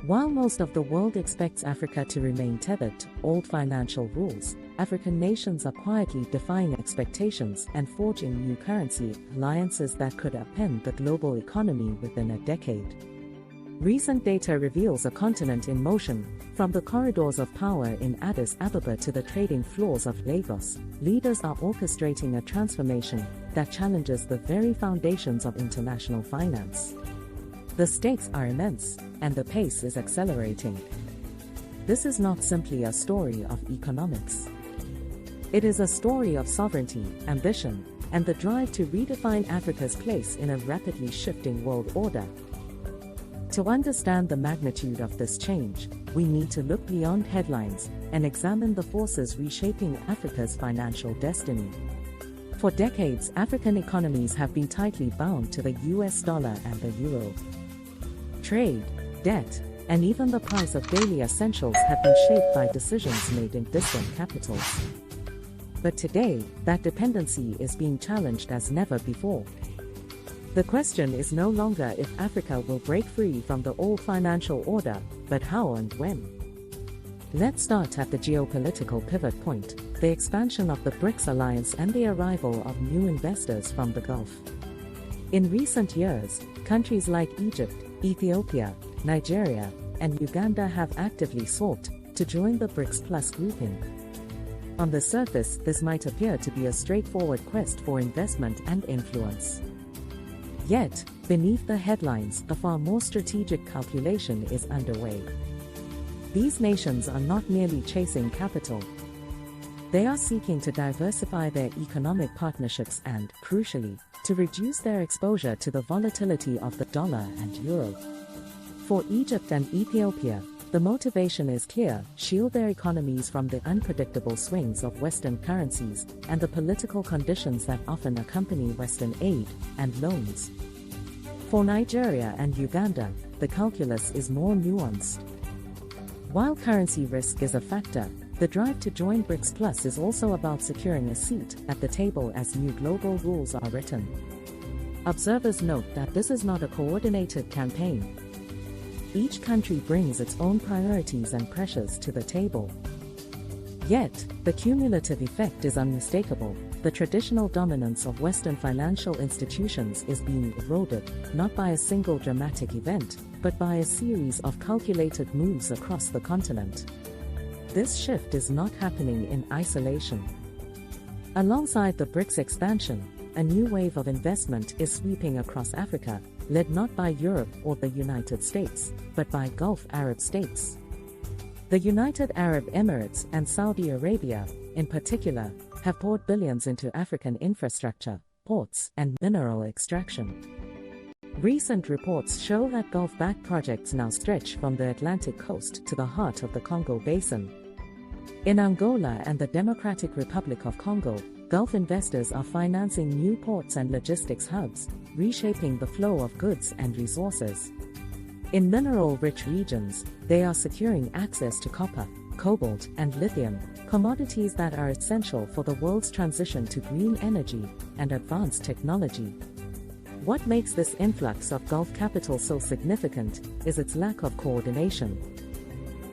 While most of the world expects Africa to remain tethered to old financial rules, African nations are quietly defying expectations and forging new currency alliances that could upend the global economy within a decade. Recent data reveals a continent in motion, from the corridors of power in Addis Ababa to the trading floors of Lagos. Leaders are orchestrating a transformation that challenges the very foundations of international finance. The stakes are immense, and the pace is accelerating. This is not simply a story of economics. It is a story of sovereignty, ambition, and the drive to redefine Africa's place in a rapidly shifting world order. To understand the magnitude of this change, we need to look beyond headlines and examine the forces reshaping Africa's financial destiny. For decades, African economies have been tightly bound to the US dollar and the euro. Trade, debt, and even the price of daily essentials have been shaped by decisions made in distant capitals. But today, that dependency is being challenged as never before. The question is no longer if Africa will break free from the old financial order, but how and when. Let's start at the geopolitical pivot point, the expansion of the BRICS alliance and the arrival of new investors from the Gulf. In recent years, countries like Egypt, Ethiopia, Nigeria, and Uganda have actively sought to join the BRICS Plus grouping. On the surface, this might appear to be a straightforward quest for investment and influence. Yet, beneath the headlines, a far more strategic calculation is underway. These nations are not merely chasing capital. They are seeking to diversify their economic partnerships and, crucially, to reduce their exposure to the volatility of the dollar and euro. For Egypt and Ethiopia, the motivation is clear: shield their economies from the unpredictable swings of Western currencies and the political conditions that often accompany Western aid and loans. For Nigeria and Uganda, the calculus is more nuanced. While currency risk is a factor, the drive to join BRICS Plus is also about securing a seat at the table as new global rules are written. Observers note that this is not a coordinated campaign. Each country brings its own priorities and pressures to the table. Yet, the cumulative effect is unmistakable. The traditional dominance of Western financial institutions is being eroded, not by a single dramatic event, but by a series of calculated moves across the continent. This shift is not happening in isolation. Alongside the BRICS expansion, a new wave of investment is sweeping across Africa, led not by Europe or the United States, but by Gulf Arab states. The United Arab Emirates and Saudi Arabia, in particular, have poured billions into African infrastructure, ports, and mineral extraction. Recent reports show that Gulf-backed projects now stretch from the Atlantic coast to the heart of the Congo Basin. In Angola and the Democratic Republic of Congo, Gulf investors are financing new ports and logistics hubs, reshaping the flow of goods and resources. In mineral-rich regions, they are securing access to copper, cobalt, and lithium, commodities that are essential for the world's transition to green energy and advanced technology. What makes this influx of Gulf capital so significant is its lack of coordination.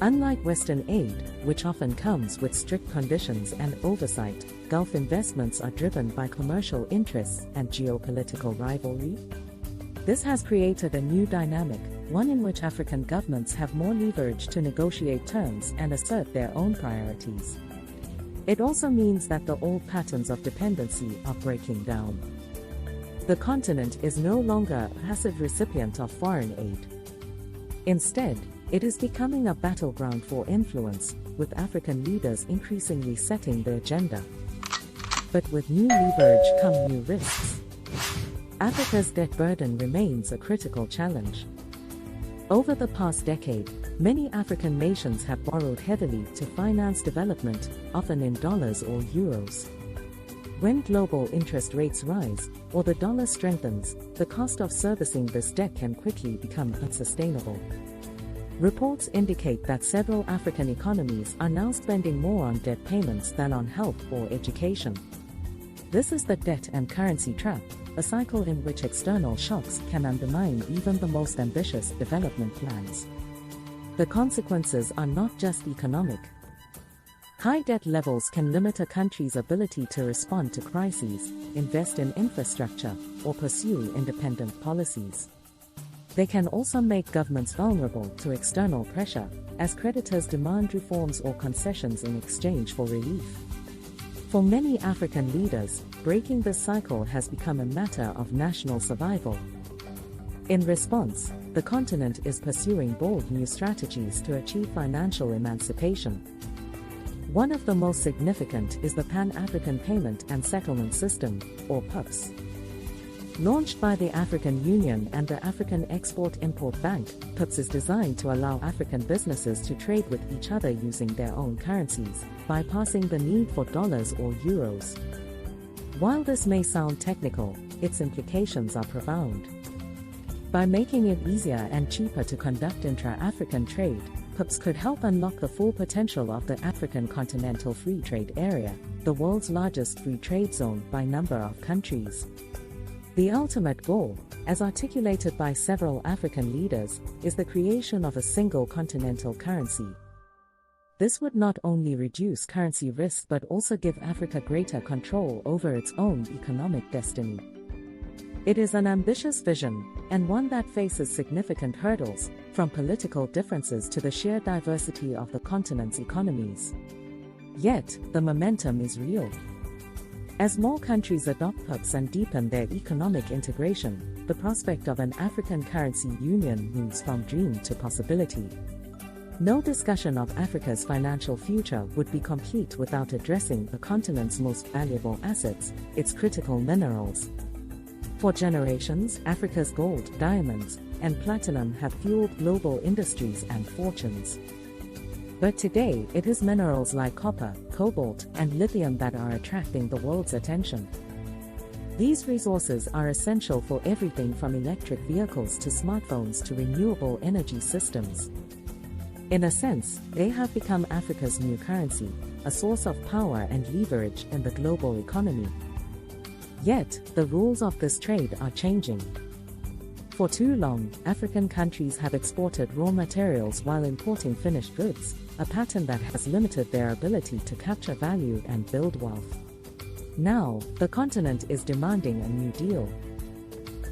Unlike Western aid, which often comes with strict conditions and oversight, Gulf investments are driven by commercial interests and geopolitical rivalry. This has created a new dynamic, one in which African governments have more leverage to negotiate terms and assert their own priorities. It also means that the old patterns of dependency are breaking down. The continent is no longer a passive recipient of foreign aid. Instead, it is becoming a battleground for influence, with African leaders increasingly setting the agenda. But with new leverage come new risks. Africa's debt burden remains a critical challenge. Over the past decade, many African nations have borrowed heavily to finance development, often in dollars or euros. When global interest rates rise, or the dollar strengthens, the cost of servicing this debt can quickly become unsustainable. Reports indicate that several African economies are now spending more on debt payments than on health or education. This is the debt and currency trap, a cycle in which external shocks can undermine even the most ambitious development plans. The consequences are not just economic. High debt levels can limit a country's ability to respond to crises, invest in infrastructure, or pursue independent policies. They can also make governments vulnerable to external pressure, as creditors demand reforms or concessions in exchange for relief. For many African leaders, breaking this cycle has become a matter of national survival. In response, the continent is pursuing bold new strategies to achieve financial emancipation. One of the most significant is the Pan-African Payment and Settlement System, or PAPSS. Launched by the African Union and the African Export-Import Bank, PAPSS is designed to allow African businesses to trade with each other using their own currencies, bypassing the need for dollars or euros. While this may sound technical, its implications are profound. By making it easier and cheaper to conduct intra-African trade, PAPSS could help unlock the full potential of the African Continental Free Trade Area, the world's largest free trade zone by number of countries. The ultimate goal, as articulated by several African leaders, is the creation of a single continental currency. This would not only reduce currency risk but also give Africa greater control over its own economic destiny. It is an ambitious vision, and one that faces significant hurdles, from political differences to the sheer diversity of the continent's economies. Yet, the momentum is real. As more countries adopt PAPSS and deepen their economic integration, the prospect of an African currency union moves from dream to possibility. No discussion of Africa's financial future would be complete without addressing the continent's most valuable assets, its critical minerals. For generations, Africa's gold, diamonds, and platinum have fueled global industries and fortunes. But today, it is minerals like copper, cobalt, and lithium that are attracting the world's attention. These resources are essential for everything from electric vehicles to smartphones to renewable energy systems. In a sense, they have become Africa's new currency, a source of power and leverage in the global economy. Yet, the rules of this trade are changing. For too long, African countries have exported raw materials while importing finished goods, a pattern that has limited their ability to capture value and build wealth. Now, the continent is demanding a new deal.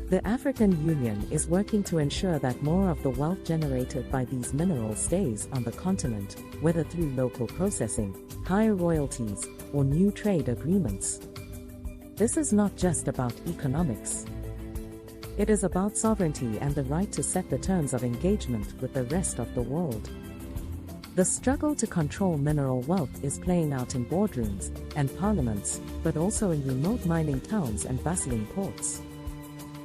The African Union is working to ensure that more of the wealth generated by these minerals stays on the continent, whether through local processing, higher royalties, or new trade agreements. This is not just about economics. It is about sovereignty and the right to set the terms of engagement with the rest of the world. The struggle to control mineral wealth is playing out in boardrooms and parliaments, but also in remote mining towns and bustling ports.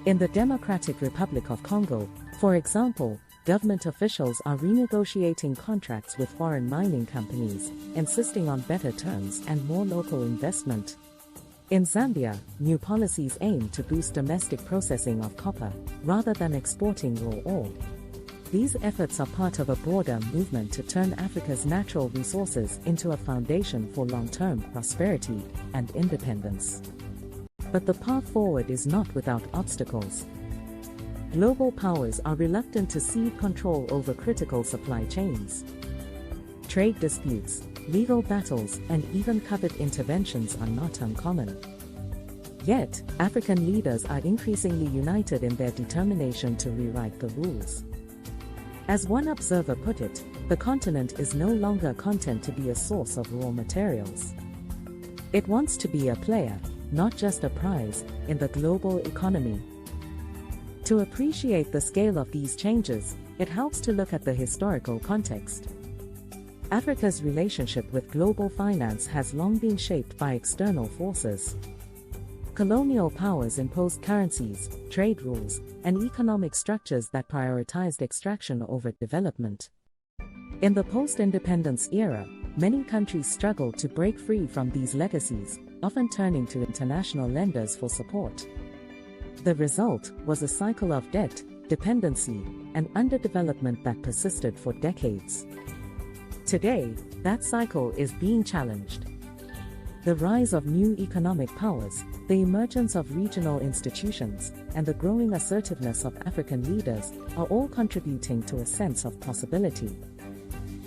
In the Democratic Republic of Congo, for example, government officials are renegotiating contracts with foreign mining companies, insisting on better terms and more local investment. In Zambia, new policies aim to boost domestic processing of copper, rather than exporting raw ore. These efforts are part of a broader movement to turn Africa's natural resources into a foundation for long-term prosperity and independence. But the path forward is not without obstacles. Global powers are reluctant to cede control over critical supply chains. Trade disputes, legal battles, and even covert interventions are not uncommon. Yet, African leaders are increasingly united in their determination to rewrite the rules. As one observer put it, the continent is no longer content to be a source of raw materials. It wants to be a player, not just a prize, in the global economy. To appreciate the scale of these changes, it helps to look at the historical context. Africa's relationship with global finance has long been shaped by external forces. Colonial powers imposed currencies, trade rules, and economic structures that prioritized extraction over development. In the post-independence era, many countries struggled to break free from these legacies, often turning to international lenders for support. The result was a cycle of debt, dependency, and underdevelopment that persisted for decades. Today, that cycle is being challenged. The rise of new economic powers, the emergence of regional institutions, and the growing assertiveness of African leaders are all contributing to a sense of possibility.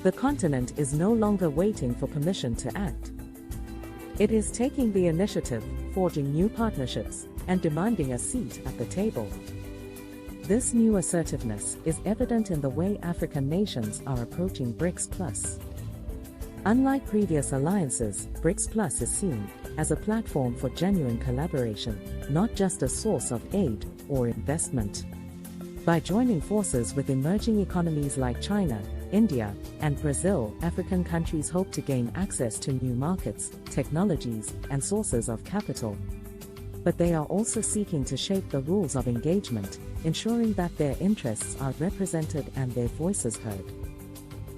The continent is no longer waiting for permission to act. It is taking the initiative, forging new partnerships, and demanding a seat at the table. This new assertiveness is evident in the way African nations are approaching BRICS+. Unlike previous alliances, BRICS+ is seen as a platform for genuine collaboration, not just a source of aid or investment. By joining forces with emerging economies like China, India, and Brazil, African countries hope to gain access to new markets, technologies, and sources of capital. But they are also seeking to shape the rules of engagement, ensuring that their interests are represented and their voices heard.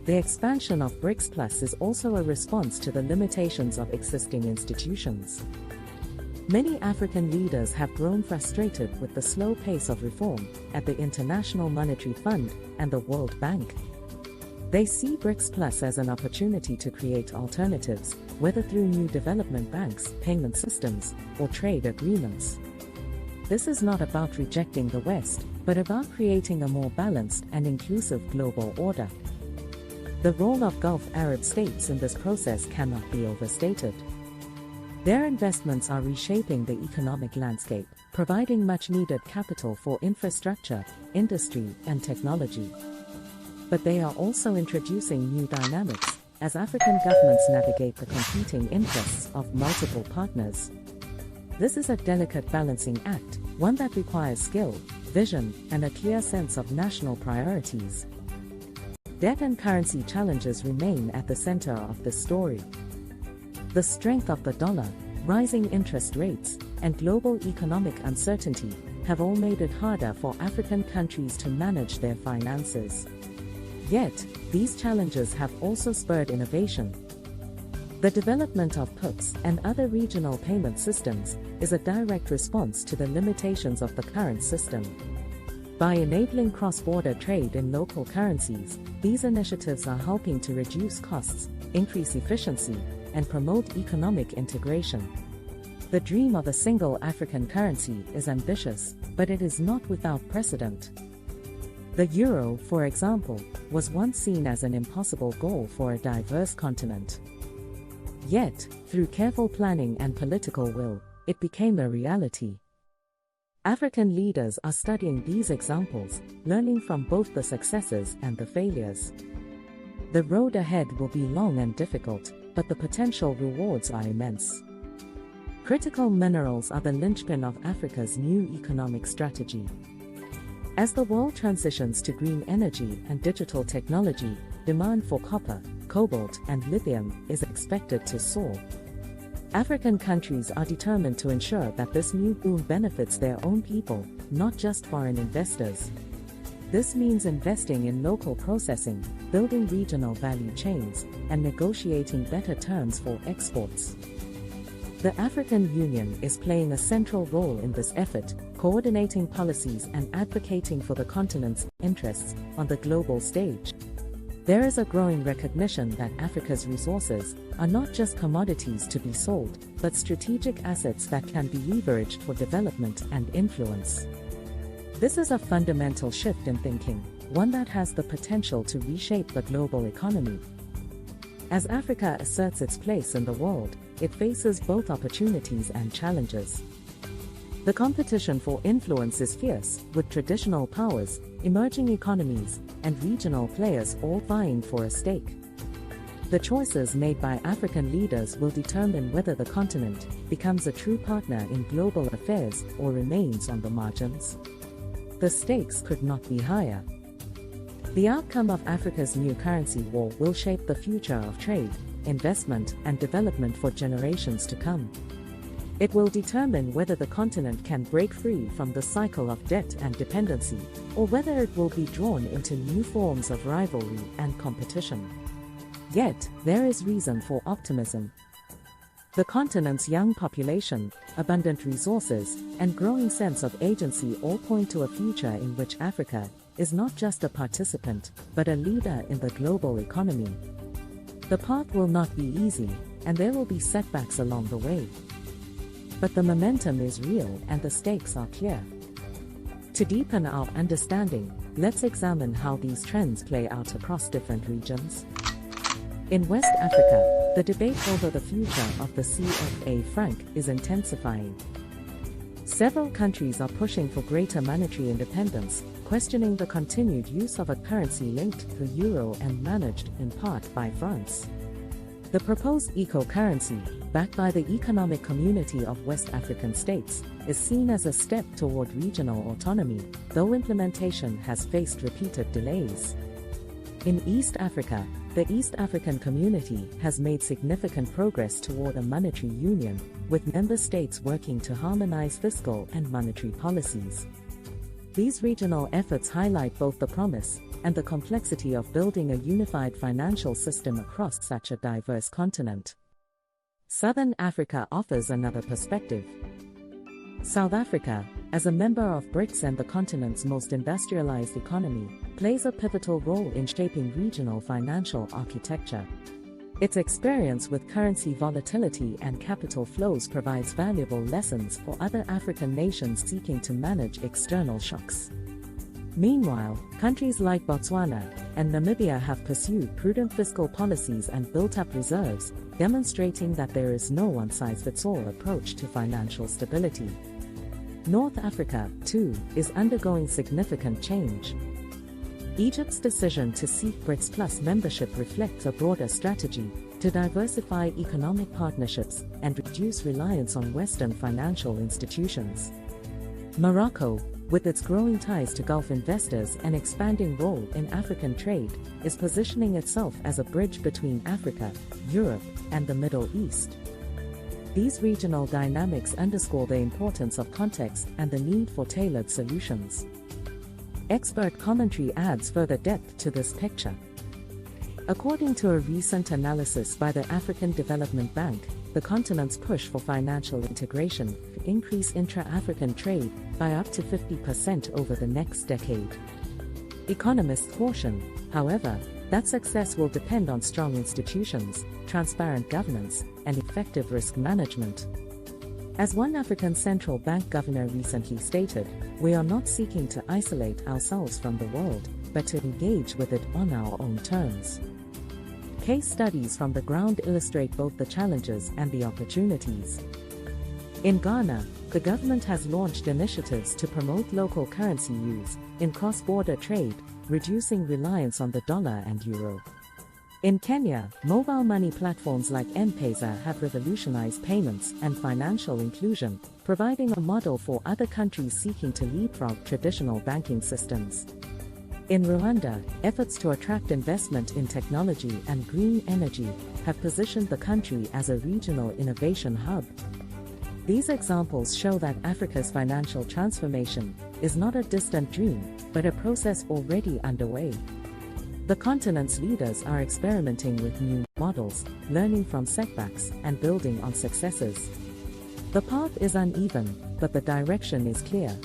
The expansion of BRICS+ is also a response to the limitations of existing institutions. Many African leaders have grown frustrated with the slow pace of reform at the International Monetary Fund and the World Bank. They see BRICS+ as an opportunity to create alternatives, whether through new development banks, payment systems, or trade agreements. This is not about rejecting the West, but about creating a more balanced and inclusive global order. The role of Gulf Arab states in this process cannot be overstated. Their investments are reshaping the economic landscape, providing much-needed capital for infrastructure, industry, and technology. But they are also introducing new dynamics, as African governments navigate the competing interests of multiple partners. This is a delicate balancing act, one that requires skill, vision, and a clear sense of national priorities. Debt and currency challenges remain at the center of this story. The strength of the dollar, rising interest rates, and global economic uncertainty have all made it harder for African countries to manage their finances. Yet, these challenges have also spurred innovation. The development of PAPSS and other regional payment systems is a direct response to the limitations of the current system. By enabling cross-border trade in local currencies, these initiatives are helping to reduce costs, increase efficiency, and promote economic integration. The dream of a single African currency is ambitious, but it is not without precedent. The euro, for example, was once seen as an impossible goal for a diverse continent. Yet, through careful planning and political will, it became a reality. African leaders are studying these examples, learning from both the successes and the failures. The road ahead will be long and difficult, but the potential rewards are immense. Critical minerals are the linchpin of Africa's new economic strategy. As the world transitions to green energy and digital technology, demand for copper, cobalt, and lithium is expected to soar. African countries are determined to ensure that this new boom benefits their own people, not just foreign investors. This means investing in local processing, building regional value chains, and negotiating better terms for exports. The African Union is playing a central role in this effort, coordinating policies and advocating for the continent's interests on the global stage. There is a growing recognition that Africa's resources are not just commodities to be sold, but strategic assets that can be leveraged for development and influence. This is a fundamental shift in thinking, one that has the potential to reshape the global economy. As Africa asserts its place in the world, it faces both opportunities and challenges. The competition for influence is fierce, with traditional powers, emerging economies, and regional players all vying for a stake. The choices made by African leaders will determine whether the continent becomes a true partner in global affairs or remains on the margins. The stakes could not be higher. The outcome of Africa's new currency war will shape the future of trade, investment, and development for generations to come. It will determine whether the continent can break free from the cycle of debt and dependency, or whether it will be drawn into new forms of rivalry and competition. Yet, there is reason for optimism. The continent's young population, abundant resources, and growing sense of agency all point to a future in which Africa is not just a participant, but a leader in the global economy. The path will not be easy, and there will be setbacks along the way. But the momentum is real and the stakes are clear. To deepen our understanding, let's examine how these trends play out across different regions. In West Africa, the debate over the future of the CFA franc is intensifying. Several countries are pushing for greater monetary independence, questioning the continued use of a currency linked to the euro and managed in part by France. The proposed eco-currency, backed by the Economic Community of West African States, is seen as a step toward regional autonomy, though implementation has faced repeated delays. In East Africa, the East African Community has made significant progress toward a monetary union, with member states working to harmonize fiscal and monetary policies. These regional efforts highlight both the promise and the complexity of building a unified financial system across such a diverse continent. Southern Africa offers another perspective. South Africa, as a member of BRICS and the continent's most industrialized economy, plays a pivotal role in shaping regional financial architecture. Its experience with currency volatility and capital flows provides valuable lessons for other African nations seeking to manage external shocks. Meanwhile, countries like Botswana and Namibia have pursued prudent fiscal policies and built up reserves, demonstrating that there is no one-size-fits-all approach to financial stability. North Africa, too, is undergoing significant change. Egypt's decision to seek BRICS Plus membership reflects a broader strategy to diversify economic partnerships and reduce reliance on Western financial institutions. Morocco, with its growing ties to Gulf investors and expanding role in African trade, is positioning itself as a bridge between Africa, Europe, and the Middle East. These regional dynamics underscore the importance of context and the need for tailored solutions. Expert commentary adds further depth to this picture. According to a recent analysis by the African Development Bank, the continent's push for financial integration could increase intra-African trade by up to 50% over the next decade. Economists caution, however, that success will depend on strong institutions, transparent governance, and effective risk management. As one African central bank governor recently stated, we are not seeking to isolate ourselves from the world, but to engage with it on our own terms. Case studies from the ground illustrate both the challenges and the opportunities. In Ghana, the government has launched initiatives to promote local currency use in cross-border trade, reducing reliance on the dollar and euro. In Kenya, mobile money platforms like M-Pesa have revolutionized payments and financial inclusion, providing a model for other countries seeking to leapfrog traditional banking systems. In Rwanda, efforts to attract investment in technology and green energy have positioned the country as a regional innovation hub. These examples show that Africa's financial transformation is not a distant dream, but a process already underway. The continent's leaders are experimenting with new models, learning from setbacks, and building on successes. The path is uneven, but the direction is clear.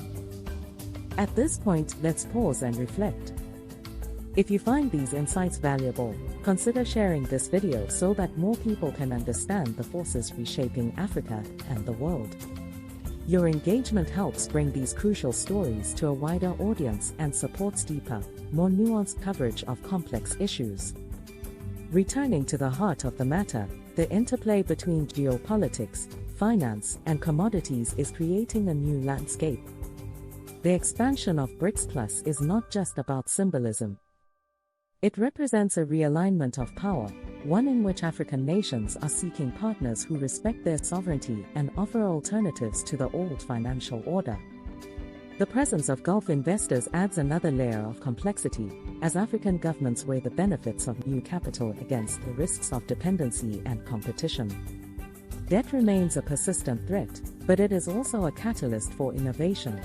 At this point, let's pause and reflect. If you find these insights valuable, consider sharing this video so that more people can understand the forces reshaping Africa and the world. Your engagement helps bring these crucial stories to a wider audience and supports deeper, more nuanced coverage of complex issues. Returning to the heart of the matter, the interplay between geopolitics, finance, and commodities is creating a new landscape. The expansion of BRICS Plus is not just about symbolism. It represents a realignment of power, one in which African nations are seeking partners who respect their sovereignty and offer alternatives to the old financial order. The presence of Gulf investors adds another layer of complexity, as African governments weigh the benefits of new capital against the risks of dependency and competition. Debt remains a persistent threat, but it is also a catalyst for innovation.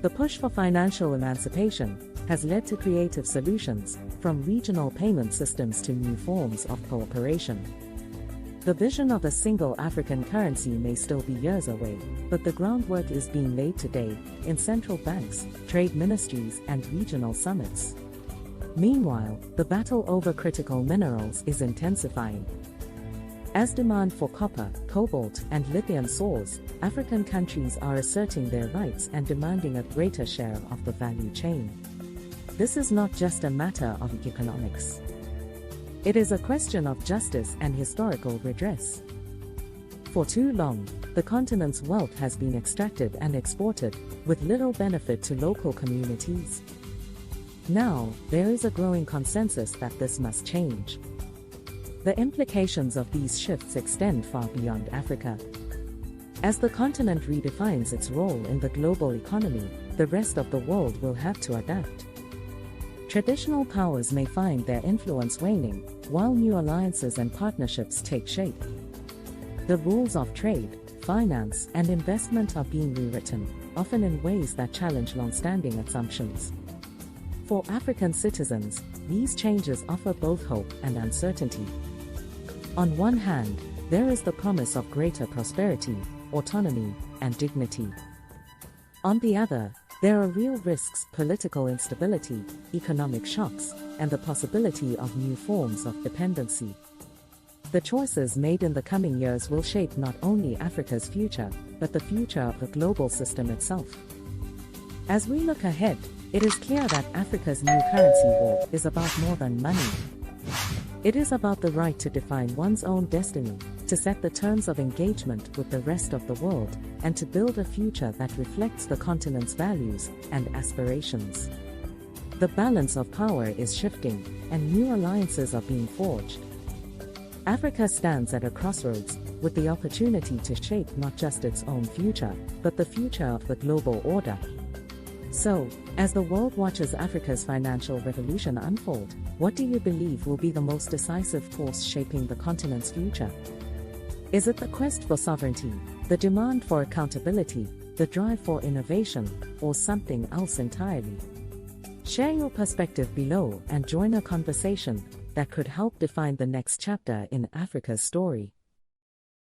The push for financial emancipation has led to creative solutions, from regional payment systems to new forms of cooperation. The vision of a single African currency may still be years away, but the groundwork is being laid today, in central banks, trade ministries, and regional summits. Meanwhile, the battle over critical minerals is intensifying. As demand for copper, cobalt, and lithium soars, African countries are asserting their rights and demanding a greater share of the value chain. This is not just a matter of economics. It is a question of justice and historical redress. For too long, the continent's wealth has been extracted and exported, with little benefit to local communities. Now, there is a growing consensus that this must change. The implications of these shifts extend far beyond Africa. As the continent redefines its role in the global economy, the rest of the world will have to adapt. Traditional powers may find their influence waning, while new alliances and partnerships take shape. The rules of trade, finance, and investment are being rewritten, often in ways that challenge long-standing assumptions. For African citizens, these changes offer both hope and uncertainty. On one hand, there is the promise of greater prosperity, autonomy, and dignity. On the other, there are real risks: political instability, economic shocks, and the possibility of new forms of dependency. The choices made in the coming years will shape not only Africa's future, but the future of the global system itself. As we look ahead, it is clear that Africa's new currency war is about more than money. It is about the right to define one's own destiny, to set the terms of engagement with the rest of the world, and to build a future that reflects the continent's values and aspirations. The balance of power is shifting, and new alliances are being forged. Africa stands at a crossroads, with the opportunity to shape not just its own future, but the future of the global order. So, as the world watches Africa's financial revolution unfold, what do you believe will be the most decisive force shaping the continent's future? Is it the quest for sovereignty, the demand for accountability, the drive for innovation, or something else entirely? Share your perspective below and join a conversation that could help define the next chapter in Africa's story.